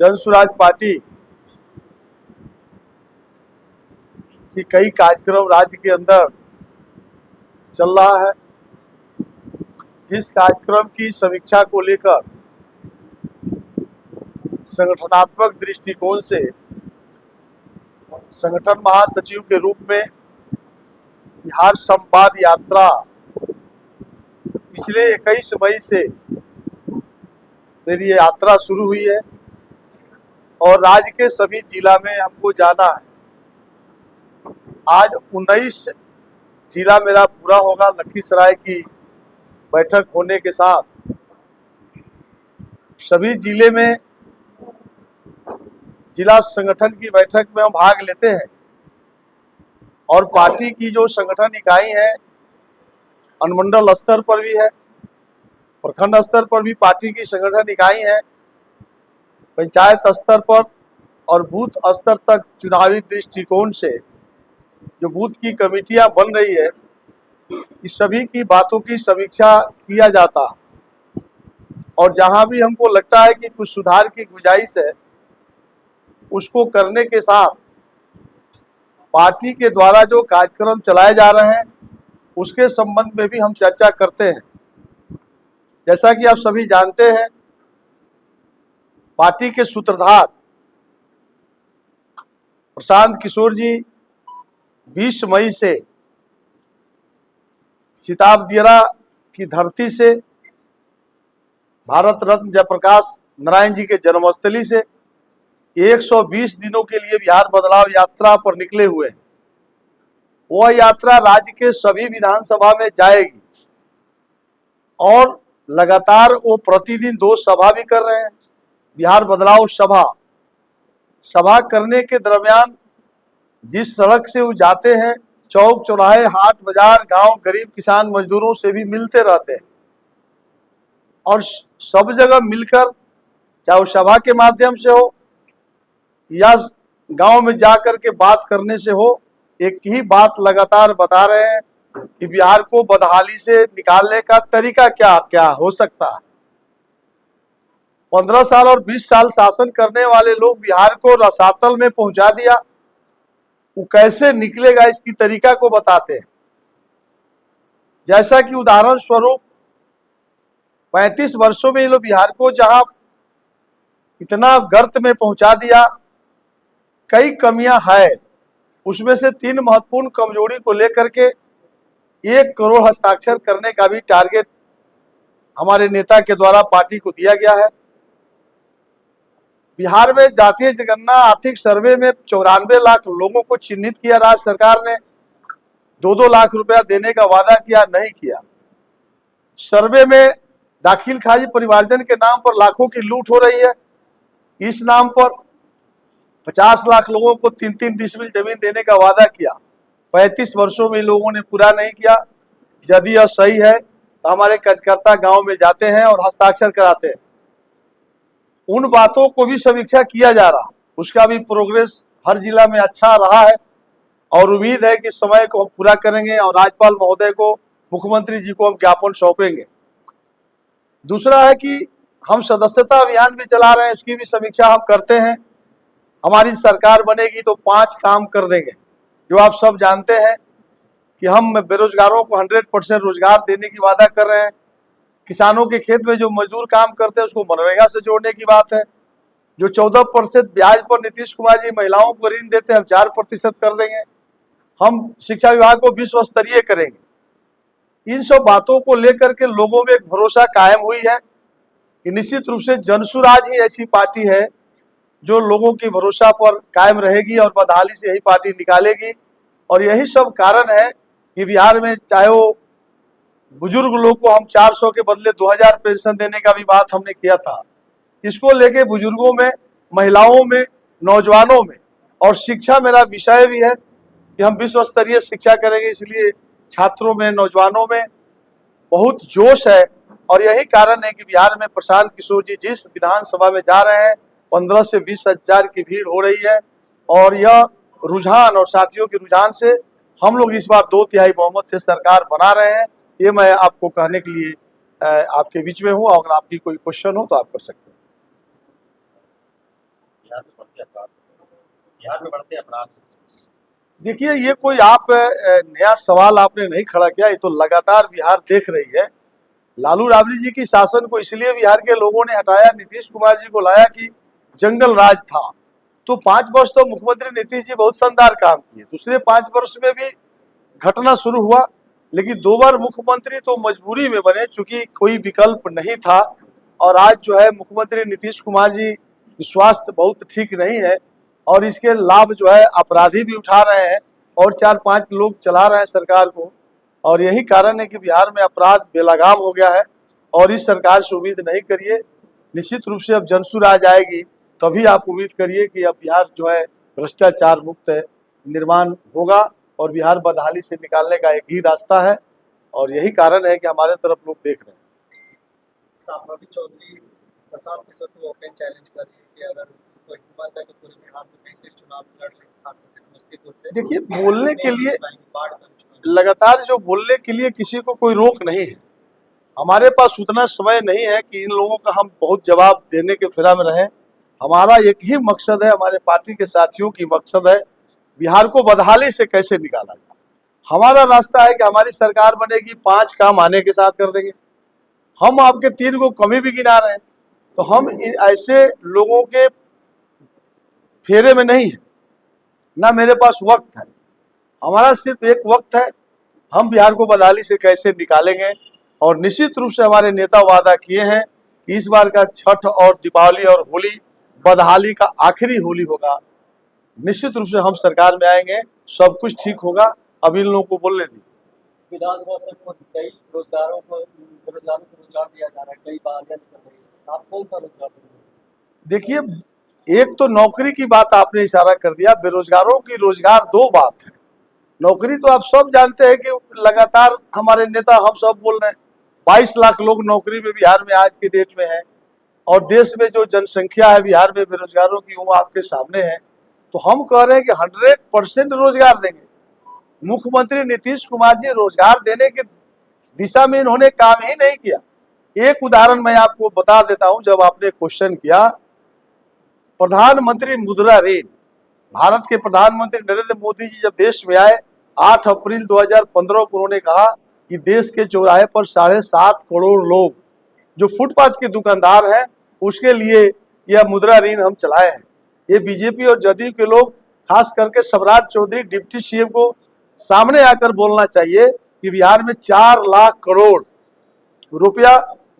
जन स्वराज पार्टी की कई कार्यक्रम राज्य के अंदर चल रहा है। जिस कार्यक्रम की समीक्षा को लेकर संगठनात्मक दृष्टिकोण से संगठन महासचिव के रूप में बिहार संवाद यात्रा पिछले 21 मई से मेरी यात्रा शुरू हुई है और राज्य के सभी जिला में हमको जाना है। आज 19 जिला मेरा पूरा होगा। लखीसराय की बैठक होने के साथ सभी जिले में जिला संगठन की बैठक में हम भाग लेते हैं और पार्टी की जो संगठन इकाई है अनुमंडल स्तर पर भी है, प्रखंड स्तर पर भी पार्टी की संगठन इकाई है, पंचायत स्तर पर और बूथ स्तर तक चुनावी दृष्टिकोण से जो बूथ की कमेटियां बन रही है, इस सभी की बातों की समीक्षा किया जाता है और जहां भी हमको लगता है कि कुछ सुधार की गुंजाइश है उसको करने के साथ पार्टी के द्वारा जो कार्यक्रम चलाए जा रहे हैं उसके संबंध में भी हम चर्चा करते हैं। जैसा कि आप सभी जानते हैं, पार्टी के सूत्रधार प्रशांत किशोर जी 20 मई से सिताब दियरा की धरती से भारत रत्न जयप्रकाश नारायण जी के जन्मस्थली से 120 दिनों के लिए बिहार बदलाव यात्रा पर निकले हुए हैं। वह यात्रा राज्य के सभी विधानसभा में जाएगी और लगातार वो प्रतिदिन 2 सभा भी कर रहे हैं। बिहार बदलाव सभा करने के दरमियान जिस सड़क से वो जाते हैं, चौक चौराहे, हाट बाजार, गांव, गरीब किसान मजदूरों से भी मिलते रहते हैं और सब जगह मिलकर, चाहे वो सभा के माध्यम से हो या गांव में जाकर के बात करने से हो, एक ही बात लगातार बता रहे हैं कि बिहार को बदहाली से निकालने का तरीका क्या क्या हो सकता है। 15 साल और 20 साल शासन करने वाले लोग बिहार को रसातल में पहुंचा दिया, वो कैसे निकलेगा इसकी तरीका को बताते हैं। जैसा कि उदाहरण स्वरूप 35 वर्षों में ये लोग बिहार को जहां इतना गर्त में पहुंचा दिया, कई कमियां है, उसमें से 3 महत्वपूर्ण कमजोरी को लेकर के 1 करोड़ हस्ताक्षर करने का भी टारगेट हमारे नेता के द्वारा पार्टी को दिया गया है। बिहार में जातीय जनगणना आर्थिक सर्वे में 94 लाख लोगों को चिन्हित किया। राज्य सरकार ने 2-2 लाख रुपया देने का वादा किया, नहीं किया। सर्वे में दाखिल खारिज परिवारजन के नाम पर लाखों की लूट हो रही है। इस नाम पर 50 लाख लोगों को 3-3 डिसमिल जमीन देने का वादा किया। 35 वर्षों में लोगों ने पूरा नहीं किया। यदि यह सही है तो हमारे कार्यकर्ता गांव में जाते हैं और हस्ताक्षर कराते हैं। उन बातों को भी समीक्षा किया जा रहा, उसका भी प्रोग्रेस हर जिला में अच्छा रहा है और उम्मीद है कि समय को हम पूरा करेंगे और राज्यपाल महोदय को, मुख्यमंत्री जी को हम ज्ञापन सौंपेंगे। दूसरा है कि हम सदस्यता अभियान भी चला रहे हैं, उसकी भी समीक्षा हम करते हैं। हमारी सरकार बनेगी तो 5 काम कर देंगे। जो आप सब जानते हैं कि हम बेरोजगारों को 100% रोजगार देने की वादा कर रहे हैं। किसानों के खेत में जो मजदूर काम करते हैं उसको मनरेगा से जोड़ने की बात है। जो 14% ब्याज पर नीतीश कुमार जी महिलाओं को ऋण देते हैं, हम 4% कर देंगे। हम शिक्षा विभाग को विश्व स्तरीय करेंगे। इन सब बातों को लेकर के लोगों में एक भरोसा कायम हुई है कि निश्चित रूप से जनसुराज ही ऐसी पार्टी है जो लोगों की भरोसा पर कायम रहेगी और बदहाली से यही पार्टी निकालेगी। और यही सब कारण है कि बिहार में चाहे वो बुजुर्ग लोग को हम 400 के बदले 2000 पेंशन देने का भी बात हमने किया था। इसको लेके बुजुर्गों में, महिलाओं में, नौजवानों में और शिक्षा मेरा विषय भी है कि हम विश्व स्तरीय शिक्षा करेंगे, इसलिए छात्रों में, नौजवानों में बहुत जोश है। और यही कारण है कि बिहार में प्रशांत किशोर जी जिस विधानसभा में जा रहे हैं 15 से 20 हजार की भीड़ हो रही है और यह रुझान और साथियों के रुझान से हम लोग इस बार 2/3 बहुमत से सरकार बना रहे हैं। ये मैं आपको कहने के लिए आपके बीच में हूँ। अगर आपकी कोई क्वेश्चन हो तो आप कर सकते हैं। बिहार में बढ़ते अपराध। देखिए, ये कोई आप नया सवाल आपने नहीं खड़ा किया, ये तो लगातार बिहार देख रही है। लालू राबड़ी जी की शासन को इसलिए बिहार के लोगों ने हटाया, नीतीश कुमार जी को लाया कि जंगल राज था। तो 5 वर्ष तो मुख्यमंत्री नीतीश जी बहुत शानदार काम किए, दूसरे 5 वर्ष में भी घटना शुरू हुआ। लेकिन 2 बार मुख्यमंत्री तो मजबूरी में बने, चूंकि कोई विकल्प नहीं था। और आज जो है मुख्यमंत्री नीतीश कुमार जी की स्वास्थ्य बहुत ठीक नहीं है, और इसके लाभ जो है अपराधी भी उठा रहे हैं, और 4-5 लोग चला रहे हैं सरकार को। और यही कारण है कि बिहार में अपराध बेलगाम हो गया है। और इस सरकार से उम्मीद नहीं करिए, निश्चित रूप से अब जनसुराज आएगी, तभी आप उम्मीद करिए कि अब बिहार जो है भ्रष्टाचार मुक्त निर्माण होगा। और बिहार बदहाली से निकालने का एक ही रास्ता है, और यही कारण है कि हमारे तरफ लोग देख रहे हैं। सांप्रदायिक चौधरी प्रशांत किशोर को ओपन चैलेंज कर रही है कि अगर कोई हिम्मत है तो पूरे बिहार में कहीं से चुनाव लड़ ले, खास करके समस्तीपुर से। देखिए, बोलने के लिए बाढ़ का चुनाव लगातार जो बोलने के लिए किसी को कोई रोक नहीं है। हमारे पास उतना समय नहीं है कि इन लोगों का हम बहुत जवाब देने के फिरा में रहें। हमारा एक ही मकसद है, हमारे पार्टी के साथियों की मकसद है, बिहार को बदहाली से कैसे निकाला जाए। हमारा रास्ता है कि हमारी सरकार बनेगी, 5 काम आने के साथ कर देंगे। हम आपके 3 को कमी भी गिना रहे हैं, तो हम ऐसे लोगों के फेरे में नहीं है, ना मेरे पास वक्त है। हमारा सिर्फ एक वक्त है, हम बिहार को बदहाली से कैसे निकालेंगे। और निश्चित रूप से हमारे नेता वादा किए हैं कि इस बार का छठ और दीपावली और होली बदहाली का आखिरी होली होगा। निश्चित रूप से हम सरकार में आएंगे, सब कुछ ठीक होगा। अब इन लोगों को बोलने दी। विधानसभा से कई बेरोजगारों को रोजगार दिया जा रहा है, कई बहालियां निकल रही है, आप कौन सा रोजगार देंगे? देखिए, एक तो नौकरी की बात आपने इशारा कर दिया, बेरोजगारों की रोजगार 2 बात है। नौकरी तो आप सब जानते हैं कि लगातार हमारे नेता हम सब बोल रहे हैं, 22 लाख लोग नौकरी में बिहार में आज के डेट में है। और देश में जो जनसंख्या है बिहार में बेरोजगारों की, वो आपके सामने है। तो हम कह रहे हैं कि 100% रोजगार देंगे। मुख्यमंत्री नीतीश कुमार जी रोजगार देने की दिशा में इन्होंने काम ही नहीं किया। एक उदाहरण मैं आपको बता देता हूं, जब आपने क्वेश्चन किया, प्रधानमंत्री मुद्रा ऋण, भारत के प्रधानमंत्री नरेंद्र मोदी जी जब देश में आए 8 अप्रैल 2015 को उन्होंने कहा कि देश के चौराहे पर 7.5 करोड़ लोग जो फुटपाथ के दुकानदार हैं, उसके लिए यह मुद्रा ऋण हम चलाए हैं। ये बीजेपी और जदयू के लोग, खास करके सम्राट चौधरी डिप्टी सीएम को सामने आकर बोलना चाहिए कि बिहार में 4 लाख करोड़ रुपया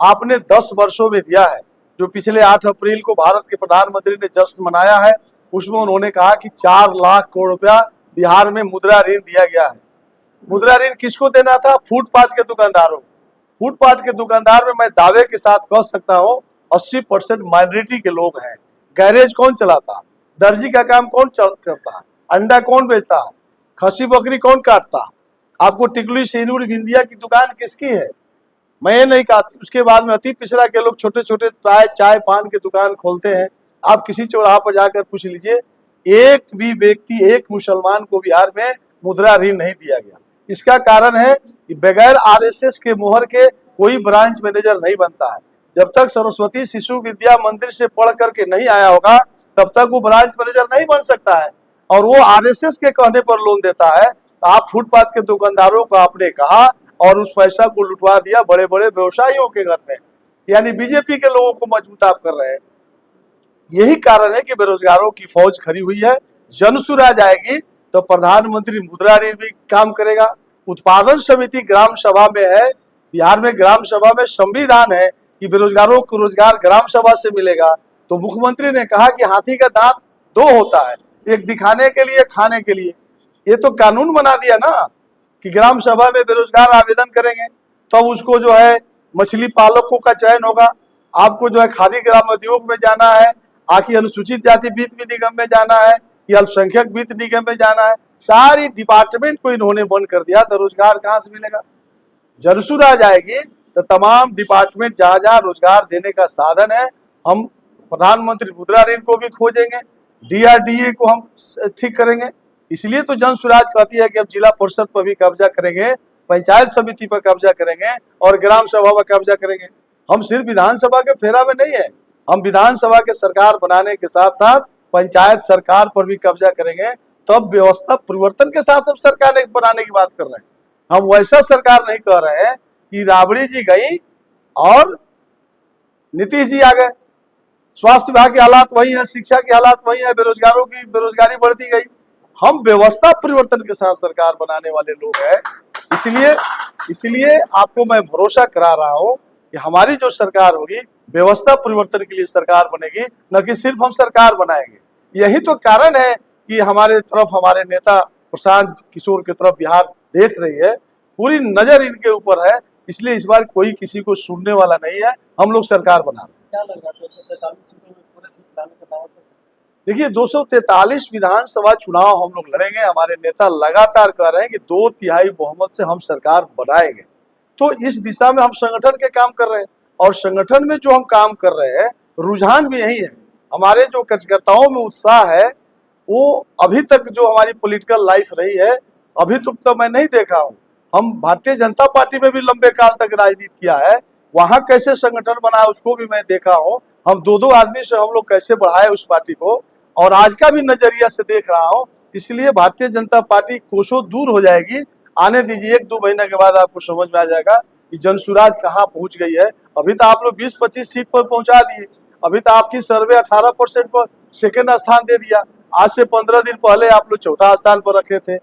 आपने 10 वर्षों में दिया है। जो पिछले 8 अप्रैल को भारत के प्रधानमंत्री ने जश्न मनाया है, उसमें उन्होंने कहा कि 4 लाख करोड़ रुपया बिहार में मुद्रा ऋण दिया गया है। मुद्रा ऋण किसको देना था? फुटपाथ के दुकानदारों। फुटपाथ के दुकानदार में मैं दावे के साथ कह सकता हूँ 80% माइनॉरिटी के लोग हैं। गैरेज कौन चलाता है? दर्जी का काम कौन करता है? अंडा कौन बेचता है? खसी बकरी कौन काटता है? आपको टिकली सिंदूर बिंदिया की दुकान किसकी है? मैं ये नहीं कहा। उसके बाद में अति पिछड़ा के लोग छोटे छोटे चाय पान के दुकान खोलते हैं। आप किसी चौराहा पर जाकर पूछ लीजिए, एक भी व्यक्ति, एक मुसलमान को बिहार में मुद्रा ऋण नहीं दिया गया। इसका कारण है कि बगैर आरएसएस के मोहर के कोई ब्रांच मैनेजर नहीं बनता है। जब तक सरस्वती शिशु विद्या मंदिर से पढ़ करके नहीं आया होगा, तब तक वो ब्रांच मैनेजर नहीं बन सकता है। और वो आरएसएस के कहने पर लोन देता है। तो आप फुटपाथ के दुकानदारों को आपने कहा और उस पैसा को लुटवा दिया बड़े बड़े व्यवसायियों के घर में, यानी बीजेपी के लोगों को मजबूत आप कर रहे हैं। यही कारण है कि बेरोजगारों की फौज खड़ी हुई है। जनसुराज आएगी तो प्रधानमंत्री मुद्रा ऋण भी काम करेगा। उत्पादन समिति ग्राम सभा में है। बिहार में ग्राम सभा में संविधान है कि बेरोजगारों को रोजगार ग्राम सभा से मिलेगा। तो मुख्यमंत्री ने कहा कि हाथी का दांत 2 होता है, एक दिखाने के लिए, खाने के लिए। ये तो कानून बना दिया ना कि ग्राम सभा में बेरोजगार आवेदन करेंगे तो उसको जो है मछली पालकों का चयन होगा। आपको जो है खादी ग्राम उद्योग में जाना है, आखिर अनुसूचित जाति वित्त निगम में जाना है, या अल्पसंख्यक वित्त निगम में जाना है। सारी डिपार्टमेंट को इन्होंने बंद कर दिया, तो रोजगार कहाँ से मिलेगा? जनसुराज आएगी तो तमाम डिपार्टमेंट जहाँ जहाँ रोजगार देने का साधन है, हम प्रधानमंत्री मुद्रा ऋण को भी खोजेंगे, डीआरडीए को हम ठीक करेंगे। इसलिए तो जनसुराज कहती है कि अब जिला परिषद पर भी कब्जा करेंगे, पंचायत समिति पर कब्जा करेंगे और ग्राम सभा पर कब्जा करेंगे। हम सिर्फ विधानसभा के फेरा में नहीं है, हम विधानसभा के सरकार बनाने के साथ साथ पंचायत सरकार पर भी कब्जा करेंगे, तब व्यवस्था परिवर्तन के साथ हम सरकार बनाने की बात कर रहे हैं। हम वैसा सरकार नहीं कर रहे हैं कि राबड़ी जी गई और नीतीश जी आ गए। स्वास्थ्य विभाग के हालात वही है, शिक्षा के हालात वही है, बेरोजगारों की बेरोजगारी बढ़ती गई। हम व्यवस्था परिवर्तन के साथ सरकार बनाने वाले लोग हैं। इसलिए आपको मैं भरोसा करा रहा हूं कि हमारी जो सरकार होगी व्यवस्था परिवर्तन के लिए सरकार बनेगी, न कि सिर्फ हम सरकार बनाएंगे। यही तो कारण है कि हमारे तरफ हमारे नेता प्रशांत किशोर की तरफ बिहार देख रही है, पूरी नजर इनके ऊपर है। इसलिए इस बार कोई किसी को सुनने वाला नहीं है, हम लोग सरकार बना रहे हैं। क्या लग रहा है 243 सीटों में पूरे सीट लाने का दावा कर सकते देखिए 243 विधानसभा चुनाव हम लोग लड़ेंगे। हमारे नेता लगातार कह रहे हैं कि 2/3 बहुमत से हम सरकार बनाएंगे। तो इस दिशा में हम संगठन के काम कर रहे हैं, और संगठन में जो हम काम कर रहे हैं रुझान भी यही है। हमारे जो कार्यकर्ताओं में उत्साह है वो अभी तक जो हमारी पॉलिटिकल लाइफ रही है अभी तक तो मैं नहीं देखा हूँ। हम भारतीय जनता पार्टी में भी लंबे काल तक राजनीति किया है, वहां कैसे संगठन बना उसको भी मैं देखा हूँ। हम दो आदमी से हम लोग कैसे बढ़ाए उस पार्टी को, और आज का भी नजरिया से देख रहा हूँ। इसलिए भारतीय जनता पार्टी कोसों दूर हो जाएगी। आने दीजिए, 1-2 महीने के बाद आपको समझ में आ जाएगा कि जनसुराज कहाँ पहुंच गई है। अभी तो आप लोग 20-25 सीट पर पहुंचा दिए। अभी तो आपकी सर्वे 18% पर सेकेंड स्थान दे दिया। आज से 15 दिन पहले आप लोग चौथा स्थान पर रखे थे।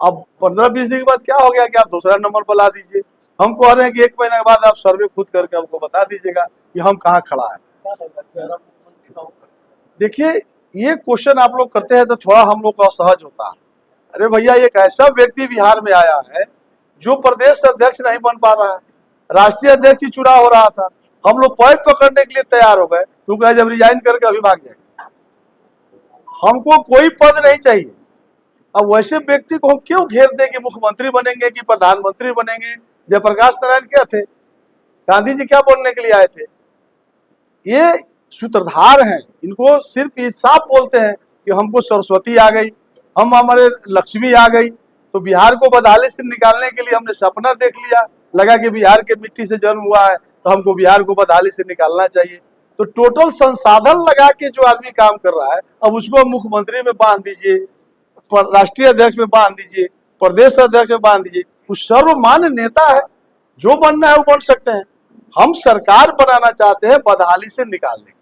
अब 15-20 दिन के बाद क्या हो गया कि आप दूसरा नंबर पर ला दीजिए। हम कह रहे हैं कि 1 महीने के बाद आप सर्वे खुद करके हमको बता दीजिएगा कि हम कहाँ खड़ा है। क्या लग रहा है चेहरा मुख्यमंत्री का होगा? देखिए ये क्वेश्चन आप लोग करते हैं तो थोड़ा हम लोग को असहज होता है। अरे भैया, एक ऐसा व्यक्ति बिहार में आया है जो प्रदेश अध्यक्ष नहीं बन पा रहा है। राष्ट्रीय अध्यक्ष ही चुनाव हो रहा था, हम लोग पैर पकड़ने के लिए तैयार हो गए, क्योंकि जब रिजाइन करके अभी भाग जाएंगे। हमको कोई पद नहीं चाहिए। अब वैसे व्यक्ति को हम क्यों घेर दें कि मुख्यमंत्री बनेंगे कि प्रधानमंत्री बनेंगे। जयप्रकाश नारायण क्या थे? गांधी जी क्या बनने के लिए आए थे? ये सूत्रधार हैं, इनको सिर्फ ये साफ बोलते हैं कि हमको सरस्वती आ गई, हम हमारे लक्ष्मी आ गई। तो बिहार को बदहाली से निकालने के लिए हमने सपना देख लिया, लगा कि बिहार के मिट्टी से जन्म हुआ है तो हमको बिहार को बदहाली से निकालना चाहिए। तो टोटल संसाधन लगा के जो आदमी काम कर रहा है, अब उसको मुख्यमंत्री में बांध दीजिए, राष्ट्रीय अध्यक्ष में बांध दीजिए, प्रदेश अध्यक्ष में बांध दीजिए। वो सर्वमान्य नेता है, जो बनना है वो बन सकते हैं। हम सरकार बनाना चाहते हैं बदहाली से निकालने।